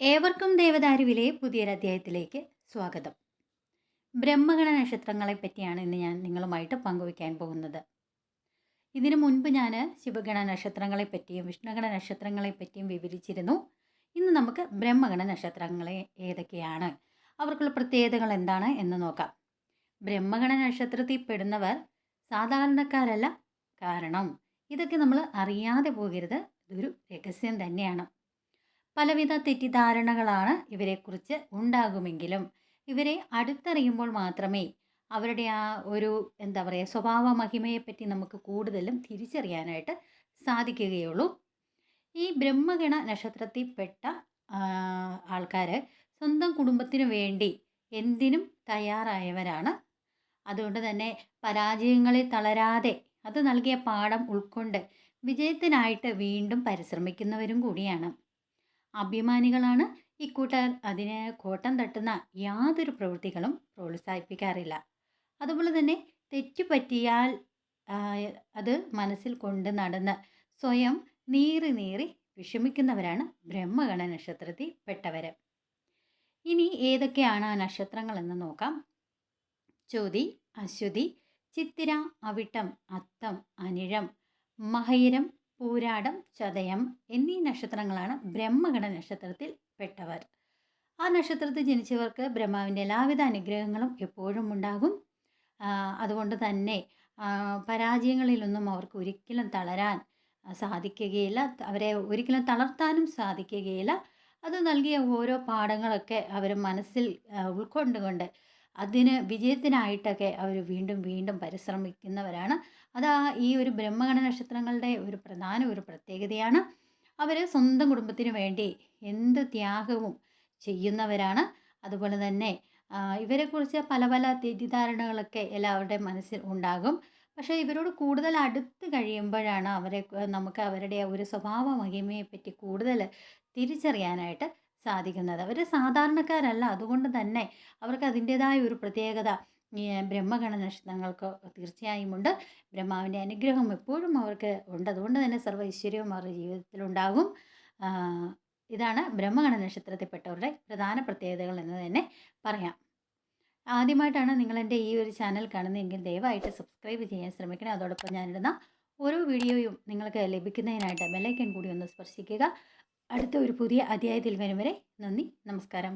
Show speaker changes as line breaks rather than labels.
ഏവർക്കും ദേവദാരുവിലെ പുതിയൊരു അധ്യായത്തിലേക്ക് സ്വാഗതം. ബ്രഹ്മഗണ നക്ഷത്രങ്ങളെ പറ്റിയാണ് ഇന്ന് ഞാൻ നിങ്ങളുമായിട്ട് പങ്കുവയ്ക്കാൻ പോകുന്നത്. ഇതിനു മുൻപ് ഞാൻ ശിവഗണ നക്ഷത്രങ്ങളെ പറ്റിയും വിഷ്ണുഗണ നക്ഷത്രങ്ങളെ പറ്റിയും വിവരിച്ചിരുന്നു. ഇന്ന് നമുക്ക് ബ്രഹ്മഗണ നക്ഷത്രങ്ങളെ ഏതൊക്കെയാണ്, അവർക്കുള്ള പ്രത്യേകതകൾ എന്താണ് എന്ന് നോക്കാം. ബ്രഹ്മഗണ നക്ഷത്രത്തിൽ പെടുന്നവർ സാധാരണക്കാരല്ല. കാരണം ഇതൊക്കെ നമ്മൾ അറിയാതെ പോകരുത്. ഇതൊരു രഹസ്യം തന്നെയാണ്. പലവിധ തെറ്റിദ്ധാരണകളാണ് ഇവരെക്കുറിച്ച് ഉണ്ടാകുമെങ്കിലും ഇവരെ അടുത്തറിയുമ്പോൾ മാത്രമേ അവരുടെ ആ ഒരു സ്വഭാവ മഹിമയെപ്പറ്റി നമുക്ക് കൂടുതലും തിരിച്ചറിയാനായിട്ട് സാധിക്കുകയുള്ളൂ. ഈ ബ്രഹ്മഗണ നക്ഷത്രത്തിൽപ്പെട്ട ആൾക്കാർ സ്വന്തം കുടുംബത്തിനു വേണ്ടി എന്തിനും തയ്യാറായവരാണ്. അതുകൊണ്ട് തന്നെ പരാജയങ്ങളിൽ തളരാതെ അത് നൽകിയ പാഠം ഉൾക്കൊണ്ട് വിജയത്തിനായിട്ട് വീണ്ടും പരിശ്രമിക്കുന്നവരും കൂടിയാണ്. അഭിമാനികളാണ് ഇക്കൂട്ടർ. അതിന് കോട്ടം തട്ടുന്ന യാതൊരു പ്രവൃത്തികളും പ്രോത്സാഹിപ്പിക്കാറില്ല. അതുപോലെ തന്നെ തെറ്റുപറ്റിയാൽ അത് മനസ്സിൽ കൊണ്ട് നടന്ന് സ്വയം നീറി നീറി വിഷമിക്കുന്നവരാണ് ബ്രഹ്മഗണ നക്ഷത്രത്തിൽ പെട്ടവർ. ഇനി ഏതൊക്കെയാണ് ആ നക്ഷത്രങ്ങൾ എന്ന് നോക്കാം. ചോതി, അശ്വതി, ചിത്തിര, അവിട്ടം, അത്തം, അനിഴം, മഹയിരം, പൂരാടം, ചതയം എന്നീ നക്ഷത്രങ്ങളാണ് ബ്രഹ്മഗണ നക്ഷത്രത്തിൽ പെട്ടവർ. ആ നക്ഷത്രത്തിൽ ജനിച്ചവർക്ക് ബ്രഹ്മാവിൻ്റെ എല്ലാവിധ അനുഗ്രഹങ്ങളും എപ്പോഴും ഉണ്ടാകും. അതുകൊണ്ട് തന്നെ പരാജയങ്ങളിലൊന്നും അവർക്ക് ഒരിക്കലും തളരാൻ സാധിക്കുകയില്ല. അവരെ ഒരിക്കലും തളർത്താനും സാധിക്കുകയില്ല. അത് നൽകിയ ഓരോ പാഠങ്ങളൊക്കെ അവർ മനസ്സിൽ ഉൾക്കൊണ്ടുകൊണ്ട് അതിന് വിജയത്തിനായിട്ടൊക്കെ അവർ വീണ്ടും വീണ്ടും പരിശ്രമിക്കുന്നവരാണ്. അതാ ഈ ഒരു ബ്രഹ്മഗണ നക്ഷത്രങ്ങളുടെ ഒരു പ്രധാന ഒരു പ്രത്യേകതയാണ്. അവർ സ്വന്തം കുടുംബത്തിന് വേണ്ടി എന്ത് ത്യാഗവും ചെയ്യുന്നവരാണ്. അതുപോലെ തന്നെ ഇവരെക്കുറിച്ച് പല പല തെറ്റിദ്ധാരണകളൊക്കെ എല്ലാവരുടെയും മനസ്സിൽ ഉണ്ടാകും. പക്ഷേ ഇവരോട് കൂടുതൽ അടുത്ത് കഴിയുമ്പോഴാണ് നമുക്ക് അവരുടെ ഒരു സ്വഭാവ മഹിമയെപ്പറ്റി കൂടുതൽ തിരിച്ചറിയാനായിട്ട് സാധിക്കുന്നത്. അവർ സാധാരണക്കാരല്ല. അതുകൊണ്ട് തന്നെ അവർക്ക് അതിൻ്റേതായ ഒരു പ്രത്യേകത ഈ ബ്രഹ്മഗണ നക്ഷത്രങ്ങൾക്ക് തീർച്ചയായും ഉണ്ട്. ബ്രഹ്മാവിൻ്റെ അനുഗ്രഹം എപ്പോഴും അവർക്ക് ഉണ്ട്. അതുകൊണ്ട് തന്നെ സർവ്വ ഐശ്വര്യവും അവരുടെ ജീവിതത്തിലുണ്ടാകും. ഇതാണ് ബ്രഹ്മഗണ നക്ഷത്രത്തിൽപ്പെട്ടവരുടെ പ്രധാന പ്രത്യേകതകൾ എന്ന് തന്നെ പറയാം. ആദ്യമായിട്ടാണ് നിങ്ങളെൻ്റെ ഈ ഒരു ചാനൽ കാണുന്നതെങ്കിൽ ദയവായിട്ട് സബ്സ്ക്രൈബ് ചെയ്യാൻ ശ്രമിക്കണം. അതോടൊപ്പം ഞാനിടുന്ന ഓരോ വീഡിയോയും നിങ്ങൾക്ക് ലഭിക്കുന്നതിനായിട്ട് ബെല്ലൈക്കൺ കൂടി ഒന്ന് സ്പർശിക്കുക. അടുത്ത ഒരു പുതിയ അധ്യായത്തിൽ വരും വരെ നന്ദി, നമസ്കാരം.